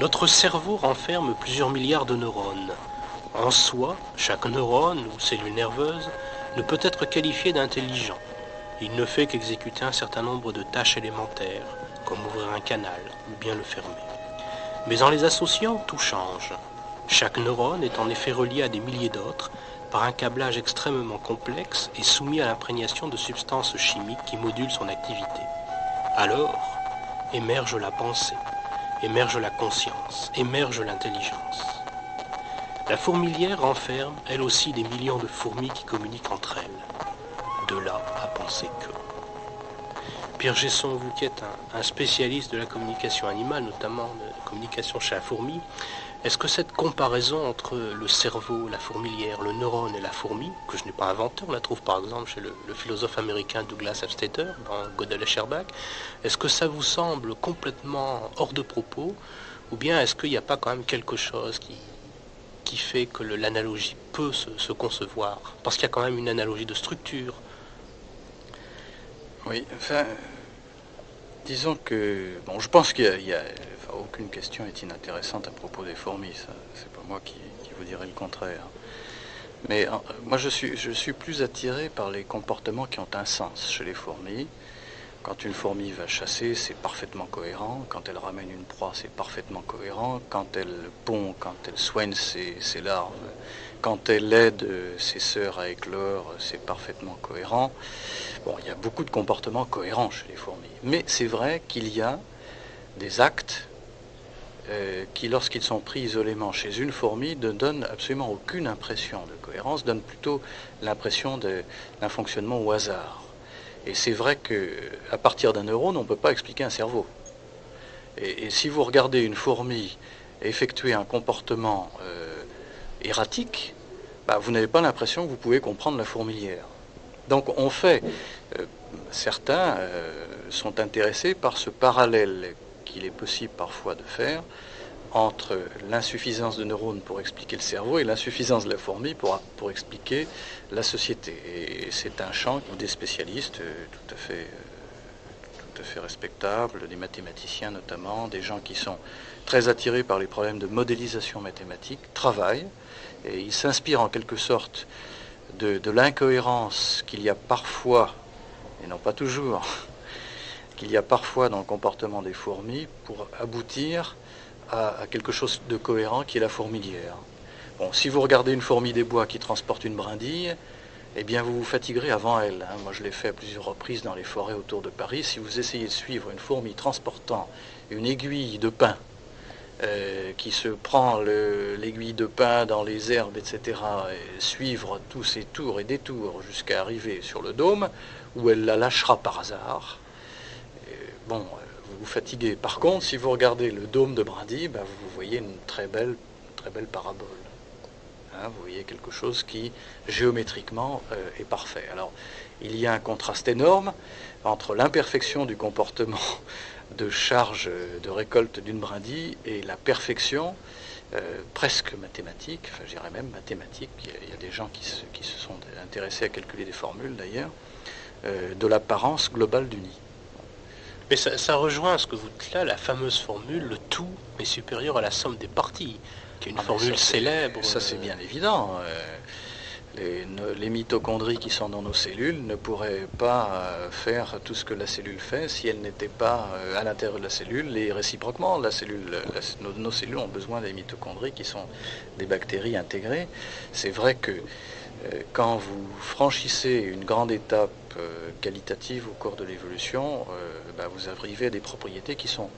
Notre cerveau renferme plusieurs milliards de neurones. En soi, chaque neurone ou cellule nerveuse ne peut être qualifié d'intelligent. Il ne fait qu'exécuter un certain nombre de tâches élémentaires, comme ouvrir un canal ou bien le fermer. Mais en les associant, tout change. Chaque neurone est en effet relié à des milliers d'autres par un câblage extrêmement complexe et soumis à l'imprégnation de substances chimiques qui modulent son activité. Alors, émerge la pensée, émerge la conscience, émerge l'intelligence. La fourmilière renferme, elle aussi, des millions de fourmis qui communiquent entre elles. De là à penser que... Pierre Gesson, vous qui êtes un spécialiste de la communication animale, notamment de la communication chez la fourmi, est-ce que cette comparaison entre le cerveau, la fourmilière, le neurone et la fourmi, que je n'ai pas inventé, on la trouve par exemple chez le philosophe américain Douglas Hofstadter dans Gödel et Scherbak, est-ce que ça vous semble complètement hors de propos, ou bien est-ce qu'il n'y a pas quand même quelque chose qui fait que l'analogie peut se concevoir? Parce qu'il y a quand même une analogie de structure. Oui, enfin, disons que, bon, je pense qu'il y a aucune question est inintéressante à propos des fourmis, ça, c'est pas moi qui vous dirais le contraire. Mais moi, je suis plus attiré par les comportements qui ont un sens chez les fourmis. Quand une fourmi va chasser, c'est parfaitement cohérent. Quand elle ramène une proie, c'est parfaitement cohérent. Quand elle pond, quand elle soigne ses larves, quand elle aide ses sœurs à éclore, c'est parfaitement cohérent. Bon, il y a beaucoup de comportements cohérents chez les fourmis. Mais c'est vrai qu'il y a des actes qui, lorsqu'ils sont pris isolément chez une fourmi, ne donnent absolument aucune impression de cohérence, donnent plutôt l'impression d'un fonctionnement au hasard. Et c'est vrai qu'à partir d'un neurone, on ne peut pas expliquer un cerveau. Et si vous regardez une fourmi effectuer un comportement erratique, bah, vous n'avez pas l'impression que vous pouvez comprendre la fourmilière. Donc on fait, certains sont intéressés par ce parallèle qu'il est possible parfois de faire entre l'insuffisance de neurones pour expliquer le cerveau et l'insuffisance de la fourmi pour expliquer la société. Et c'est un champ où des spécialistes tout à fait respectables, des mathématiciens notamment, des gens qui sont très attirés par les problèmes de modélisation mathématique, travaillent, et ils s'inspirent en quelque sorte de l'incohérence qu'il y a parfois, et non pas toujours, qu'il y a parfois dans le comportement des fourmis pour aboutir à quelque chose de cohérent qui est la fourmilière. Bon, si vous regardez une fourmi des bois qui transporte une brindille, eh bien vous vous fatiguerez avant elle. Hein. Moi je l'ai fait à plusieurs reprises dans les forêts autour de Paris. Si vous essayez de suivre une fourmi transportant une aiguille de pin, qui se prend l'aiguille de pin dans les herbes, etc., et suivre tous ses tours et détours jusqu'à arriver sur le dôme, où elle la lâchera par hasard, bon, vous vous fatiguez. Par contre, si vous regardez le dôme de brindille, ben, vous voyez une très belle parabole. Hein, vous voyez quelque chose qui, géométriquement, est parfait. Alors, il y a un contraste énorme entre l'imperfection du comportement de charge de récolte d'une brindille et la perfection presque mathématique, enfin je dirais même mathématique, il y a des gens qui se sont intéressés à calculer des formules d'ailleurs, de l'apparence globale du nid. Mais ça rejoint ce que vous dites là, la fameuse formule, le tout est supérieur à la somme des parties, qui est une formule célèbre. Ça c'est bien évident. Les mitochondries qui sont dans nos cellules ne pourraient pas faire tout ce que la cellule fait si elle n'était pas à l'intérieur de la cellule et réciproquement. Nos cellules ont besoin des mitochondries qui sont des bactéries intégrées. C'est vrai que quand vous franchissez une grande étape qualitative au cours de l'évolution, vous arrivez à des propriétés qui sont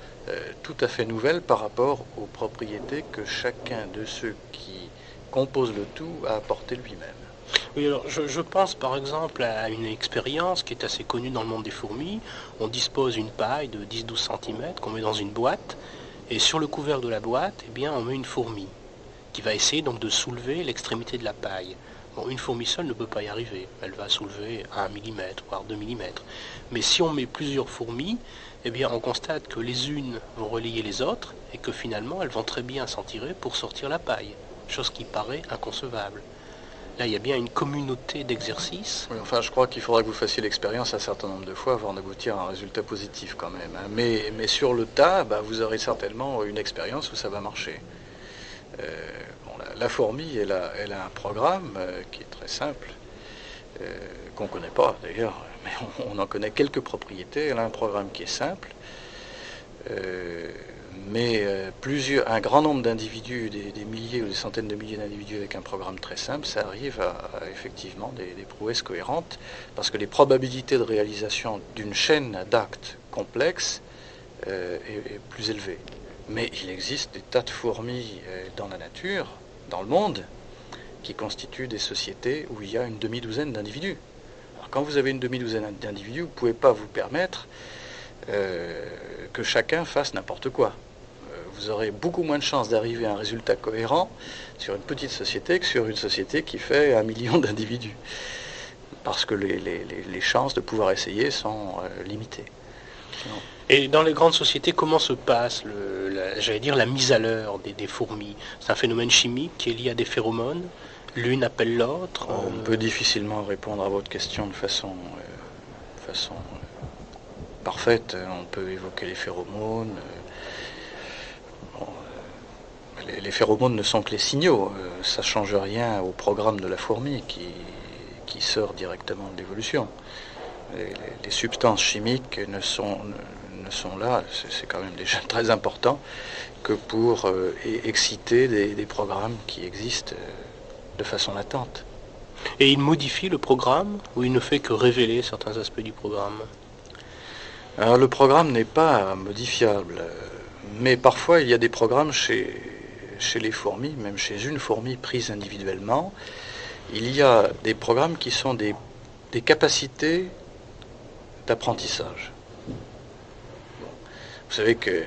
tout à fait nouvelles par rapport aux propriétés que chacun de ceux qui composent le tout a apporté lui-même. Oui, alors je pense par exemple à une expérience qui est assez connue dans le monde des fourmis. On dispose d'une paille de 10-12 cm qu'on met dans une boîte, et sur le couvercle de la boîte, eh bien, on met une fourmi qui va essayer donc de soulever l'extrémité de la paille. Bon, une fourmi seule ne peut pas y arriver, elle va soulever 1 mm, voire 2 mm. Mais si on met plusieurs fourmis, eh bien, on constate que les unes vont relayer les autres et que finalement elles vont très bien s'en tirer pour sortir la paille, chose qui paraît inconcevable. Là, il y a bien une communauté d'exercices. Oui, enfin, je crois qu'il faudra que vous fassiez l'expérience un certain nombre de fois avant d'aboutir à un résultat positif quand même, hein. Mais sur le tas, vous aurez certainement une expérience où ça va marcher. La fourmi, elle a un programme qui est très simple, qu'on ne connaît pas d'ailleurs, mais on en connaît quelques propriétés. Elle a un programme qui est simple, mais un grand nombre d'individus, des milliers ou des centaines de milliers d'individus avec un programme très simple, ça arrive à effectivement des prouesses cohérentes, parce que les probabilités de réalisation d'une chaîne d'actes complexes est plus élevée. Mais il existe des tas de fourmis dans la nature, dans le monde, qui constituent des sociétés où il y a une demi-douzaine d'individus. Alors, quand vous avez une demi-douzaine d'individus, vous ne pouvez pas vous permettre que chacun fasse n'importe quoi. Vous aurez beaucoup moins de chances d'arriver à un résultat cohérent sur une petite société que sur une société qui fait 1 million d'individus. Parce que les chances de pouvoir essayer sont limitées. Sinon, Et dans les grandes sociétés, comment se passe, la mise à l'heure des fourmis? C'est un phénomène chimique qui est lié à des phéromones. L'une appelle l'autre. on peut difficilement répondre à votre question de façon parfaite. On peut évoquer les phéromones. Les phéromones ne sont que les signaux. Ça ne change rien au programme de la fourmi qui sort directement de l'évolution. Les substances chimiques ne sont là, c'est quand même déjà très important, que pour exciter des programmes qui existent de façon latente. Et il modifie le programme ou il ne fait que révéler certains aspects du programme? Alors le programme n'est pas modifiable, mais parfois il y a des programmes chez les fourmis, même chez une fourmi prise individuellement, il y a des programmes qui sont des capacités d'apprentissage. Vous savez que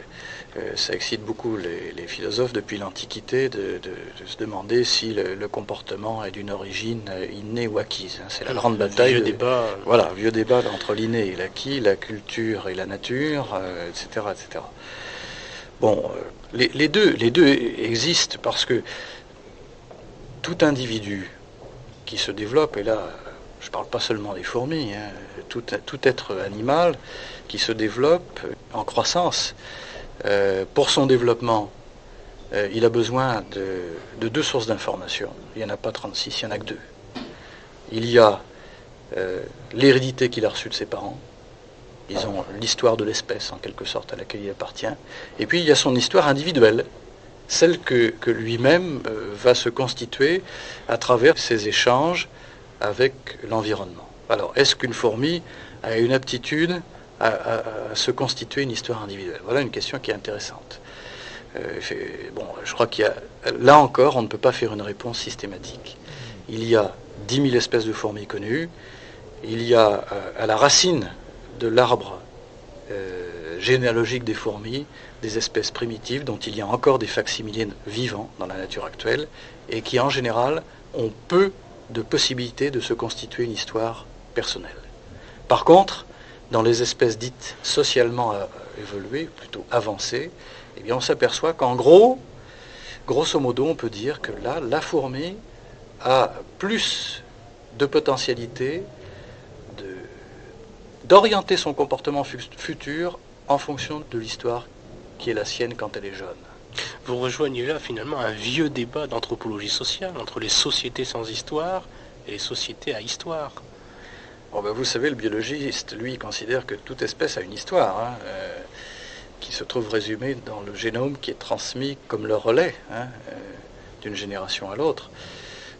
ça excite beaucoup les philosophes depuis l'Antiquité de se demander si le comportement est d'une origine innée ou acquise. C'est la grande bataille. Vieux débat. Voilà, vieux débat entre l'inné et l'acquis, la culture et la nature, etc., etc. Bon, les deux existent parce que tout individu qui se développe, et là, je ne parle pas seulement des fourmis, hein, tout être animal qui se développe en croissance, pour son développement, il a besoin de deux sources d'information. Il n'y en a pas 36, il n'y en a que deux. Il y a l'hérédité qu'il a reçue de ses parents. Ils ont l'histoire de l'espèce, en quelque sorte, à laquelle il appartient. Et puis, il y a son histoire individuelle, celle que lui-même va se constituer à travers ses échanges avec l'environnement. Alors, est-ce qu'une fourmi a une aptitude à se constituer une histoire individuelle? Voilà une question qui est intéressante. Je crois qu'il y a... Là encore, on ne peut pas faire une réponse systématique. Il y a 10 000 espèces de fourmis connues. Il y a à la racine de l'arbre généalogique des fourmis des espèces primitives dont il y a encore des facsimilés vivants dans la nature actuelle et qui, en général, ont peu de possibilités de se constituer une histoire personnelle. Par contre, dans les espèces dites socialement évoluées, plutôt avancées, eh bien on s'aperçoit qu'en grosso modo, on peut dire que là, la fourmi a plus de potentialité d'orienter son comportement futur en fonction de l'histoire qui est la sienne quand elle est jeune. Vous rejoignez là finalement un vieux débat d'anthropologie sociale entre les sociétés sans histoire et les sociétés à histoire. Vous savez, le biologiste, lui, considère que toute espèce a une histoire, hein, qui se trouve résumée dans le génome qui est transmis comme le relais, hein, d'une génération à l'autre.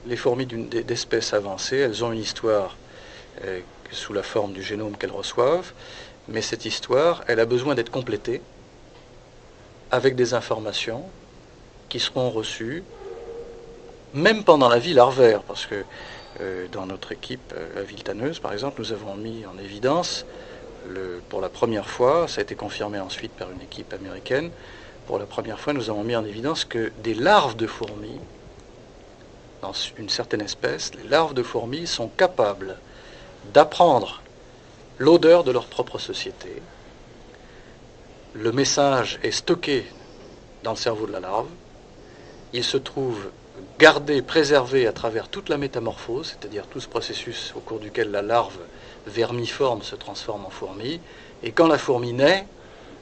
Les fourmis d'espèces avancées, elles ont une histoire sous la forme du génome qu'elles reçoivent, mais cette histoire, elle a besoin d'être complétée avec des informations qui seront reçues même pendant la vie larvaire, parce que dans notre équipe à Villetaneuse, par exemple, nous avons mis en évidence, pour la première fois, ça a été confirmé ensuite par une équipe américaine, pour la première fois, nous avons mis en évidence que des larves de fourmis, dans une certaine espèce, les larves de fourmis sont capables d'apprendre l'odeur de leur propre société. Le message est stocké dans le cerveau de la larve. Il se trouve gardé, préservé à travers toute la métamorphose, c'est-à-dire tout ce processus au cours duquel la larve vermiforme se transforme en fourmi. Et quand la fourmi naît,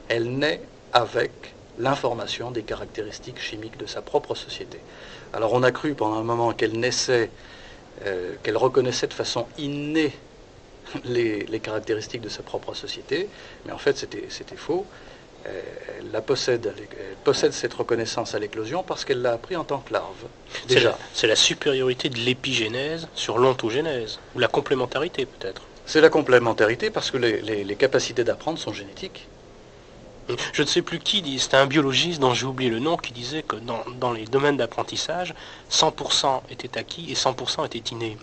elle naît avec l'information des caractéristiques chimiques de sa propre société. Alors on a cru pendant un moment qu'elle naissait, qu'elle reconnaissait de façon innée les caractéristiques de sa propre société, mais en fait c'était faux. Elle possède cette reconnaissance à l'éclosion parce qu'elle l'a appris en tant que larve. Déjà. C'est la supériorité de l'épigénèse sur l'ontogénèse, ou la complémentarité peut-être. C'est la complémentarité parce que les capacités d'apprendre sont génétiques. Je ne sais plus qui dit, c'était un biologiste dont j'ai oublié le nom, qui disait que dans les domaines d'apprentissage, 100% était acquis et 100% était inné.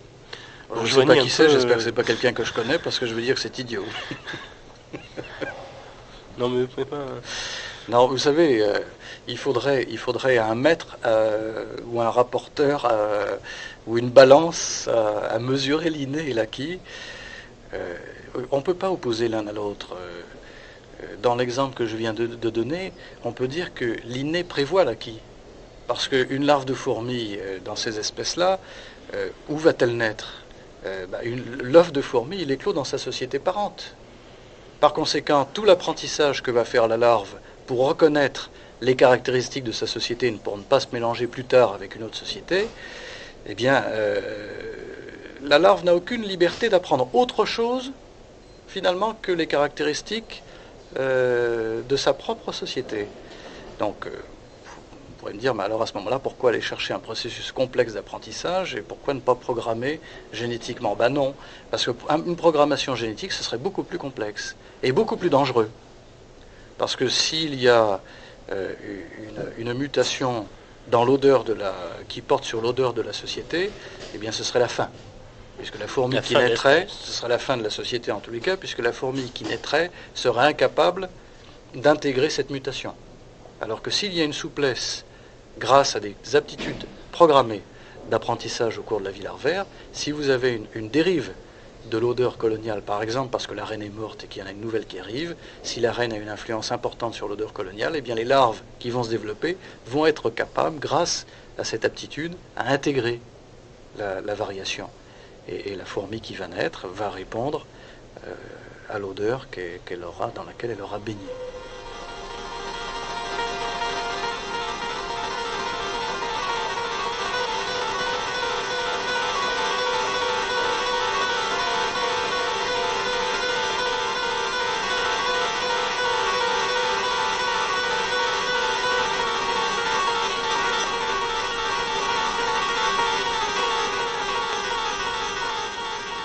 Je ne sais pas qui c'est, j'espère que ce n'est pas quelqu'un que je connais parce que je veux dire que c'est idiot. Non, mais pas... Non, vous savez, il faudrait un maître ou un rapporteur ou une balance à mesurer l'inné et l'acquis. On ne peut pas opposer l'un à l'autre. Dans l'exemple que je viens de donner, on peut dire que l'inné prévoit l'acquis. Parce qu'une larve de fourmi dans ces espèces-là, où va-t-elle naître? L'œuf de fourmi, il éclot dans sa société parente. Par conséquent, tout l'apprentissage que va faire la larve pour reconnaître les caractéristiques de sa société pour ne pas se mélanger plus tard avec une autre société, eh bien, la larve n'a aucune liberté d'apprendre autre chose, finalement, que les caractéristiques de sa propre société. Donc, vous pourrez me dire, mais alors à ce moment-là, pourquoi aller chercher un processus complexe d'apprentissage et pourquoi ne pas programmer génétiquement? Ben non, parce qu'une programmation génétique, ce serait beaucoup plus complexe et beaucoup plus dangereux. Parce que s'il y a une mutation dans l'odeur qui porte sur l'odeur de la société, eh bien ce serait la fin. Puisque la fourmi qui naîtrait, ce serait la fin de la société en tous les cas, puisque la fourmi qui naîtrait serait incapable d'intégrer cette mutation. Alors que s'il y a une souplesse, grâce à des aptitudes programmées d'apprentissage au cours de la vie larvaire, si vous avez une dérive de l'odeur coloniale, par exemple parce que la reine est morte et qu'il y en a une nouvelle qui arrive, si la reine a une influence importante sur l'odeur coloniale, eh bien les larves qui vont se développer vont être capables, grâce à cette aptitude, à intégrer la variation. Et la fourmi qui va naître va répondre à l'odeur qu'elle aura, dans laquelle elle aura baigné.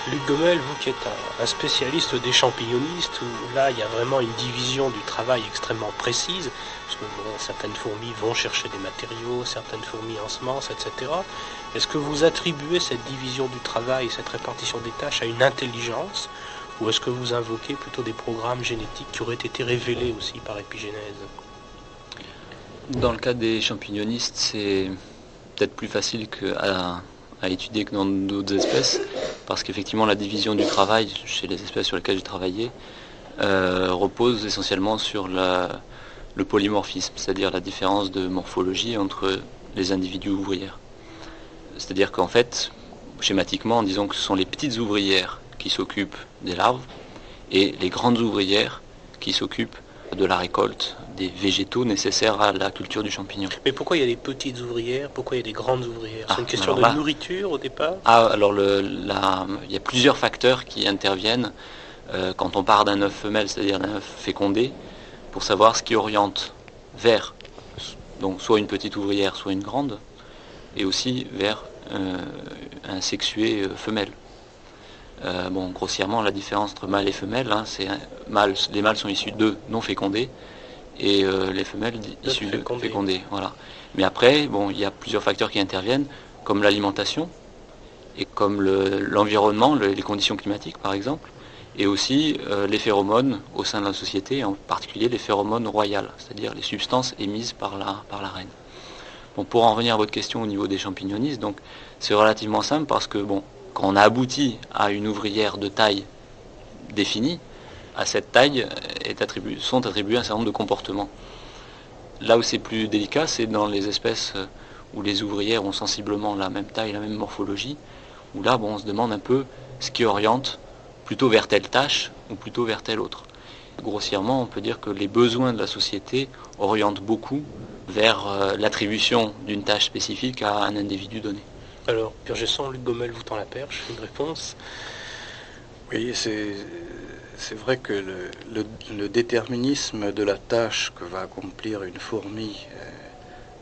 Luc Gomel, vous qui êtes un spécialiste des champignonistes, où là il y a vraiment une division du travail extrêmement précise, parce que certaines fourmis vont chercher des matériaux, certaines fourmis ensemencent, etc. Est-ce que vous attribuez cette division du travail, cette répartition des tâches à une intelligence, ou est-ce que vous invoquez plutôt des programmes génétiques qui auraient été révélés aussi par épigénèse? Dans le cas des champignonistes, c'est peut-être plus facile à étudier que dans d'autres espèces, parce qu'effectivement la division du travail chez les espèces sur lesquelles j'ai travaillé repose essentiellement sur le polymorphisme, c'est-à-dire la différence de morphologie entre les individus ouvrières. C'est-à-dire qu'en fait, schématiquement, disons que ce sont les petites ouvrières qui s'occupent des larves et les grandes ouvrières qui s'occupent de la récolte des végétaux nécessaires à la culture du champignon. Mais pourquoi il y a des petites ouvrières? Pourquoi il y a des grandes ouvrières? C'est une question de nourriture au départ? Alors il y a plusieurs facteurs qui interviennent quand on part d'un œuf femelle, c'est-à-dire d'un œuf fécondé, pour savoir ce qui oriente vers donc soit une petite ouvrière, soit une grande, et aussi vers un sexué femelle. Grossièrement, la différence entre mâle et femelle, les mâles sont issus d'œufs non fécondés et les femelles issues de fécondés. Voilà. Mais après, il y a plusieurs facteurs qui interviennent, comme l'alimentation et comme l'environnement, les conditions climatiques par exemple, et aussi les phéromones au sein de la société, en particulier les phéromones royales, c'est-à-dire les substances émises par la reine. Pour en revenir à votre question au niveau des champignonistes, donc c'est relativement simple parce que quand on a abouti à une ouvrière de taille définie, à cette taille sont attribués un certain nombre de comportements. Là où c'est plus délicat, c'est dans les espèces où les ouvrières ont sensiblement la même taille, la même morphologie, où là, bon, on se demande un peu ce qui oriente plutôt vers telle tâche ou plutôt vers telle autre. Grossièrement, on peut dire que les besoins de la société orientent beaucoup vers l'attribution d'une tâche spécifique à un individu donné. Alors, Pierre Gesson, Luc Gommel vous tend la perche, une réponse? Oui, c'est vrai que le déterminisme de la tâche que va accomplir une fourmi,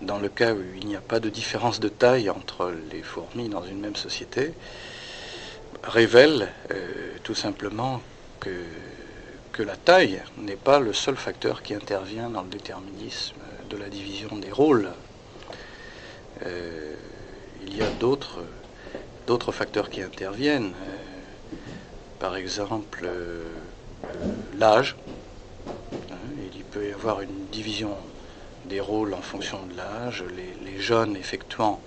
dans le cas où il n'y a pas de différence de taille entre les fourmis dans une même société, révèle tout simplement que la taille n'est pas le seul facteur qui intervient dans le déterminisme de la division des rôles. Il y a d'autres facteurs qui interviennent. Par exemple, l'âge. Il peut y avoir une division des rôles en fonction de l'âge. Les jeunes effectuant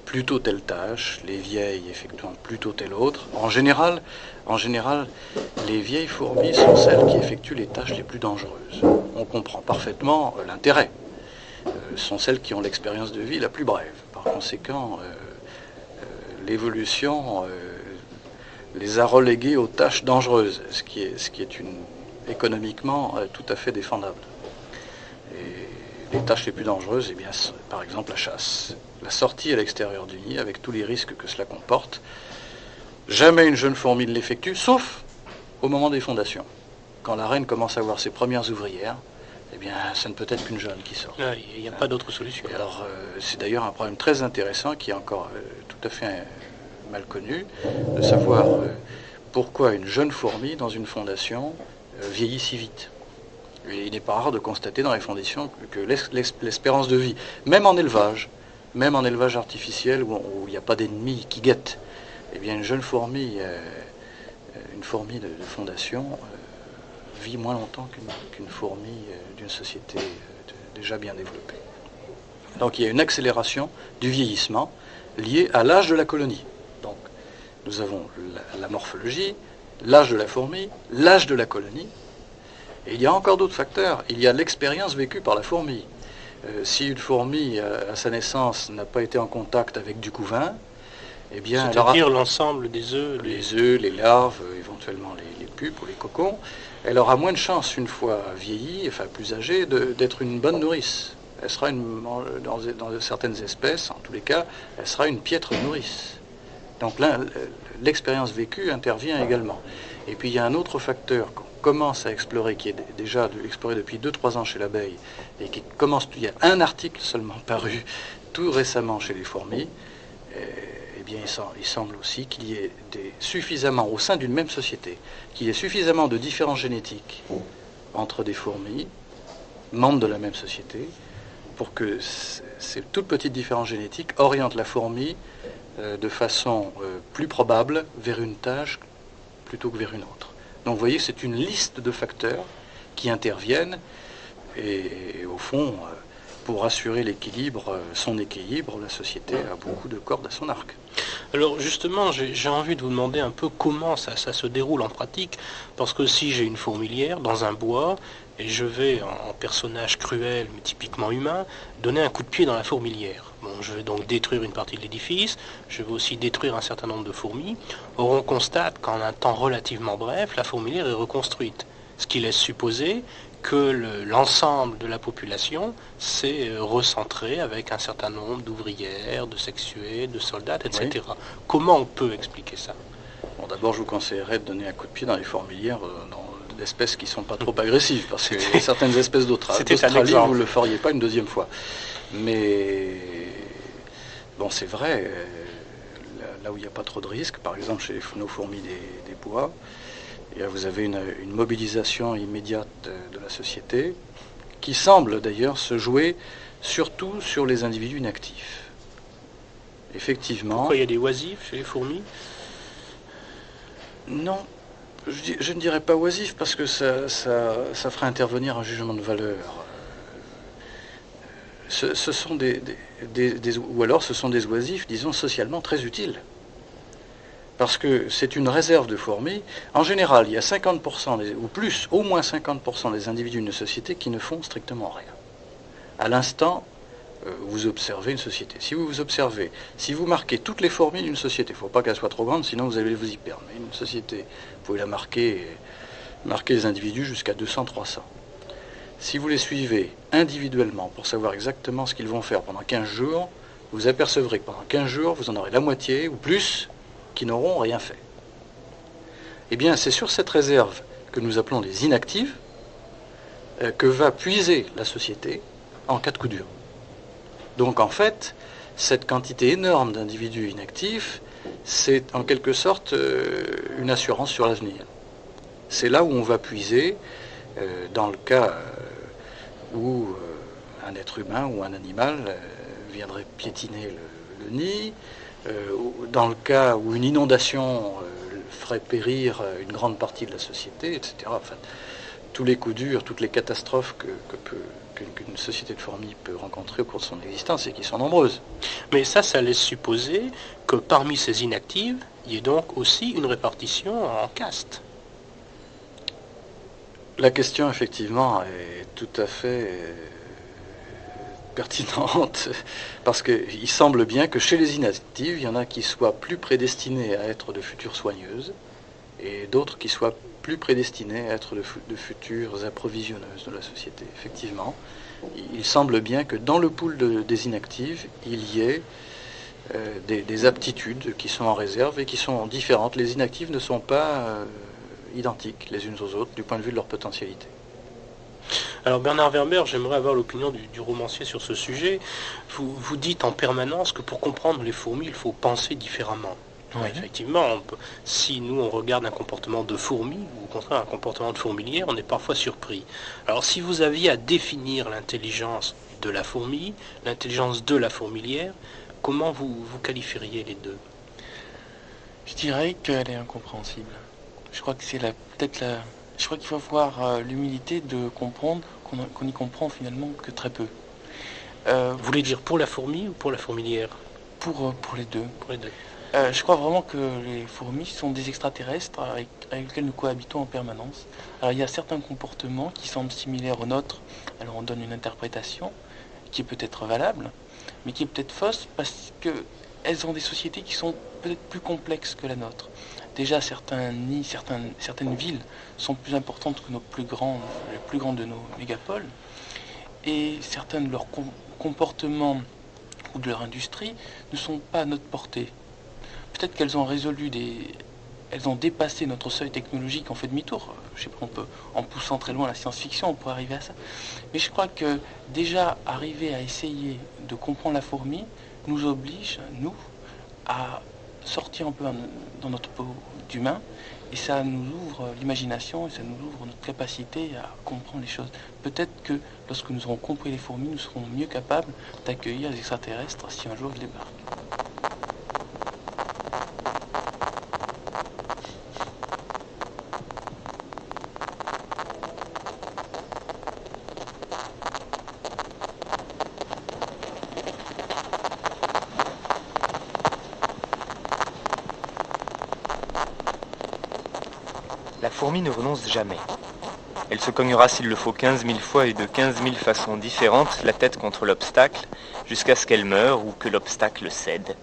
plutôt telle tâche, les vieilles effectuant plutôt telle autre. En général, les vieilles fourmis sont celles qui effectuent les tâches les plus dangereuses. On comprend parfaitement l'intérêt. Sont celles qui ont l'expérience de vie la plus brève. Par conséquent, l'évolution les a reléguées aux tâches dangereuses, ce qui est économiquement tout à fait défendable. Et les tâches les plus dangereuses, eh bien, par exemple la chasse, la sortie à l'extérieur du nid, avec tous les risques que cela comporte. Jamais une jeune fourmi ne l'effectue, sauf au moment des fondations. Quand la reine commence à avoir ses premières ouvrières, eh bien, ça ne peut être qu'une jeune qui sort. Il n'y a pas d'autre solution. Et alors, c'est d'ailleurs un problème très intéressant qui est encore tout à fait mal connu, de savoir pourquoi une jeune fourmi dans une fondation vieillit si vite. Et il n'est pas rare de constater dans les fondations que l'espérance de vie, même en élevage artificiel où il n'y a pas d'ennemis qui guettent, eh bien une jeune fourmi, une fourmi de fondation, vit moins longtemps qu'une fourmi d'une société déjà bien développée. Donc il y a une accélération du vieillissement liée à l'âge de la colonie. Donc nous avons la morphologie, l'âge de la fourmi, l'âge de la colonie, et il y a encore d'autres facteurs. Il y a l'expérience vécue par la fourmi. Si une fourmi, à sa naissance, n'a pas été en contact avec du couvain, eh bien... C'est-à-dire l'ensemble des œufs... Les œufs, les larves, éventuellement les pupes ou les cocons, elle aura moins de chances, une fois vieillie, enfin plus âgée, d'être une bonne nourrice. Elle sera, dans certaines espèces, en tous les cas, elle sera une piètre nourrice. Donc là, l'expérience vécue intervient également. Et puis il y a un autre facteur qu'on commence à explorer, qui est déjà exploré depuis 2-3 ans chez l'abeille, et qui commence, il y a un article seulement paru tout récemment chez les fourmis. Eh bien, il semble aussi qu'il y ait suffisamment, au sein d'une même société, qu'il y ait suffisamment de différences génétiques entre des fourmis, membres de la même société, pour que ces toutes petites différences génétiques orientent la fourmi de façon plus probable vers une tâche plutôt que vers une autre. Donc vous voyez, c'est une liste de facteurs qui interviennent et au fond, pour assurer l'équilibre, son équilibre, la société a beaucoup de cordes à son arc. Alors justement, j'ai envie de vous demander un peu comment ça se déroule en pratique, parce que si j'ai une fourmilière dans un bois, et je vais, en personnage cruel, mais typiquement humain, donner un coup de pied dans la fourmilière. Bon, je vais donc détruire une partie de l'édifice, je vais aussi détruire un certain nombre de fourmis. Or, on constate qu'en un temps relativement bref, la fourmilière est reconstruite, ce qui laisse supposer que l'ensemble de la population s'est recentré avec un certain nombre d'ouvrières, de sexuées, de soldats, etc. Oui. Comment on peut expliquer ça? Bon, d'abord, je vous conseillerais de donner un coup de pied dans les fourmilières d'espèces qui ne sont pas trop agressives, parce que certaines espèces d'Australie, vous ne le feriez pas une deuxième fois. Mais bon, c'est vrai, là où il n'y a pas trop de risques, par exemple chez nos fourmis des bois, et là, vous avez une mobilisation immédiate de la société, qui semble d'ailleurs se jouer surtout sur les individus inactifs. Effectivement... Pourquoi il y a des oisifs chez les fourmis? Non, je ne dirais pas oisif, parce que ça ferait intervenir un jugement de valeur. Ce sont ou alors ce sont des oisifs, disons, socialement très utiles. Parce que c'est une réserve de fourmis. En général, il y a 50% ou plus, au moins 50% des individus d'une société qui ne font strictement rien. À l'instant vous observez une société. Si vous marquez toutes les fourmis d'une société, il ne faut pas qu'elle soit trop grande, sinon vous allez vous y perdre. Mais une société, vous pouvez la marquer les individus jusqu'à 200, 300. Si vous les suivez individuellement pour savoir exactement ce qu'ils vont faire pendant 15 jours, vous apercevrez que pendant 15 jours, vous en aurez la moitié ou plus qui n'auront rien fait. Eh bien, c'est sur cette réserve que nous appelons des inactives que va puiser la société en cas de coup dur. Donc en fait, cette quantité énorme d'individus inactifs, c'est en quelque sorte une assurance sur l'avenir. C'est là où on va puiser dans le cas où un être humain ou un animal viendrait piétiner le nid, dans le cas où une inondation ferait périr une grande partie de la société, etc. Enfin, tous les coups durs, toutes les catastrophes qu'une société de fourmis peut rencontrer au cours de son existence et qui sont nombreuses. Mais ça laisse supposer que parmi ces inactives, il y ait donc aussi une répartition en castes. La question, effectivement, est tout à fait pertinente, parce qu'il semble bien que chez les inactives, il y en a qui soient plus prédestinés à être de futures soigneuses, et d'autres qui soient plus prédestinées à être de futures approvisionneuses de la société. Effectivement, il semble bien que dans le pool des inactives, il y ait des aptitudes qui sont en réserve et qui sont différentes. Les inactives ne sont pas identiques les unes aux autres du point de vue de leur potentialité. Alors Bernard Werber, j'aimerais avoir l'opinion du romancier sur ce sujet. Vous dites en permanence que pour comprendre les fourmis, il faut penser différemment. Oui. Effectivement, si nous on regarde un comportement de fourmi, ou au contraire un comportement de fourmilière, on est parfois surpris. Alors si vous aviez à définir l'intelligence de la fourmi, l'intelligence de la fourmilière, comment vous qualifieriez les deux? Je dirais qu'elle est incompréhensible. Je crois que c'est je crois qu'il faut avoir l'humilité de comprendre qu'on n'y comprend finalement que très peu. Vous voulez dire pour la fourmi ou pour la fourmilière? Pour les deux. Pour les deux. Je crois vraiment que les fourmis sont des extraterrestres avec lesquels nous cohabitons en permanence. Alors il y a certains comportements qui semblent similaires aux nôtres, alors on donne une interprétation qui est peut-être valable, mais qui est peut-être fausse parce qu'elles ont des sociétés qui sont peut-être plus complexes que la nôtre. Déjà certains nids, certaines villes sont plus importantes que les plus grandes de nos mégapoles, et certains de leurs comportements ou de leur industrie ne sont pas à notre portée. Peut-être qu'elles ont elles ont dépassé notre seuil technologique, on fait demi-tour. Je sais pas, en poussant très loin la science-fiction, on pourrait arriver à ça. Mais je crois que déjà arriver à essayer de comprendre la fourmi nous oblige, nous, à sortir un peu dans notre peau d'humain, et ça nous ouvre l'imagination et ça nous ouvre notre capacité à comprendre les choses. Peut-être que lorsque nous aurons compris les fourmis, nous serons mieux capables d'accueillir les extraterrestres si un jour ils débarquent. La fourmi ne renonce jamais. Elle se cognera s'il le faut 15 000 fois et de 15 000 façons différentes, la tête contre l'obstacle, jusqu'à ce qu'elle meure ou que l'obstacle cède.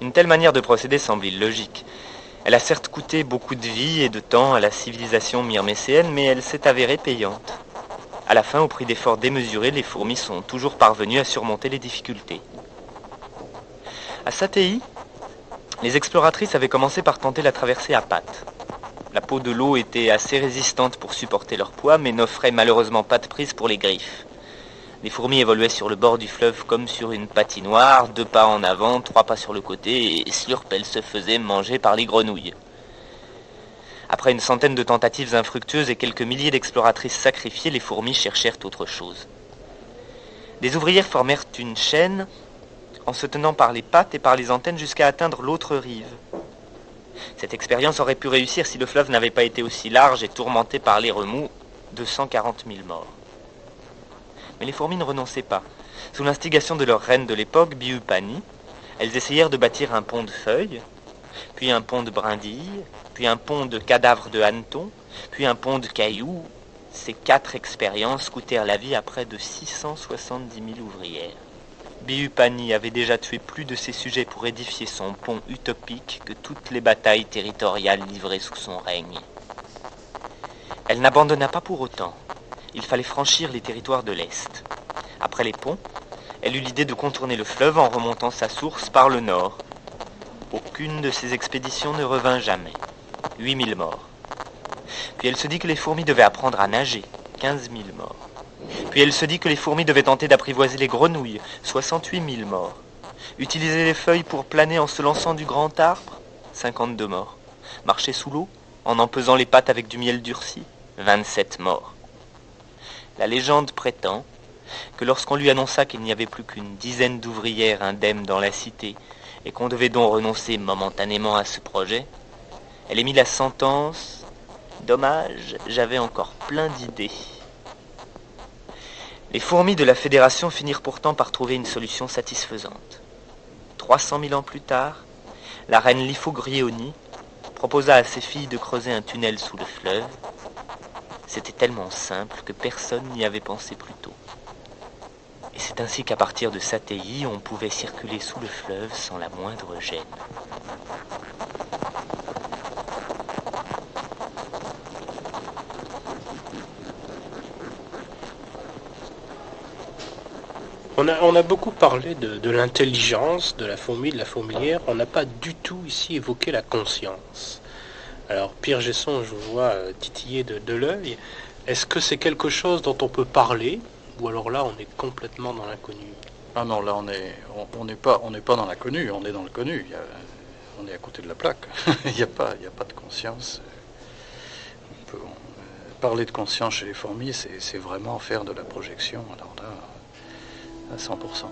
Une telle manière de procéder semble illogique. Elle a certes coûté beaucoup de vie et de temps à la civilisation myrmécéenne, mais elle s'est avérée payante. À la fin, au prix d'efforts démesurés, les fourmis sont toujours parvenues à surmonter les difficultés. À Satéi, les exploratrices avaient commencé par tenter la traversée à pattes. La peau de l'eau était assez résistante pour supporter leur poids, mais n'offrait malheureusement pas de prise pour les griffes. Les fourmis évoluaient sur le bord du fleuve comme sur une patinoire, 2 pas en avant, 3 pas sur le côté, et slurp, elles se faisaient manger par les grenouilles. Après une centaine de tentatives infructueuses et quelques milliers d'exploratrices sacrifiées, les fourmis cherchèrent autre chose. Des ouvrières formèrent une chaîne en se tenant par les pattes et par les antennes jusqu'à atteindre l'autre rive. Cette expérience aurait pu réussir si le fleuve n'avait pas été aussi large et tourmenté par les remous de 140 000 morts. Mais les fourmis ne renonçaient pas. Sous l'instigation de leur reine de l'époque, Biupani, elles essayèrent de bâtir un pont de feuilles, puis un pont de brindilles, puis un pont de cadavres de hannetons, puis un pont de cailloux, Ces 4 expériences coûtèrent la vie à près de 670 000 ouvrières. Bihupani avait déjà tué plus de ses sujets pour édifier son pont utopique que toutes les batailles territoriales livrées sous son règne. Elle n'abandonna pas pour autant. Il fallait franchir les territoires de l'Est. Après les ponts, elle eut l'idée de contourner le fleuve en remontant sa source par le nord. Aucune de ces expéditions ne revint jamais. 8000 morts. Puis elle se dit que les fourmis devaient apprendre à nager. 15 000 morts. Puis elle se dit que les fourmis devaient tenter d'apprivoiser les grenouilles. 68 000 morts. Utiliser les feuilles pour planer en se lançant du grand arbre. 52 morts. Marcher sous l'eau en pesant les pattes avec du miel durci. 27 morts. La légende prétend que lorsqu'on lui annonça qu'il n'y avait plus qu'une dizaine d'ouvrières indemnes dans la cité et qu'on devait donc renoncer momentanément à ce projet, elle émit la sentence « Dommage, j'avais encore plein d'idées ». Les fourmis de la Fédération finirent pourtant par trouver une solution satisfaisante. 300 000 ans plus tard, la reine Lifogrioni proposa à ses filles de creuser un tunnel sous le fleuve. C'était tellement simple que personne n'y avait pensé plus tôt. Et c'est ainsi qu'à partir de Satéi, on pouvait circuler sous le fleuve sans la moindre gêne. On a beaucoup parlé de l'intelligence, de la fourmi, de la fourmilière. On n'a pas du tout ici évoqué la conscience. Alors, Pierre Gesson, je vous vois titiller de l'œil. Est-ce que c'est quelque chose dont on peut parler, ou alors là, on est complètement dans l'inconnu? Ah non, là, on n'est pas dans l'inconnu, on est dans le connu. On est à côté de la plaque. Il n'y a pas de conscience. Parler de conscience chez les fourmis, c'est vraiment faire de la projection. Alors là, à 100%.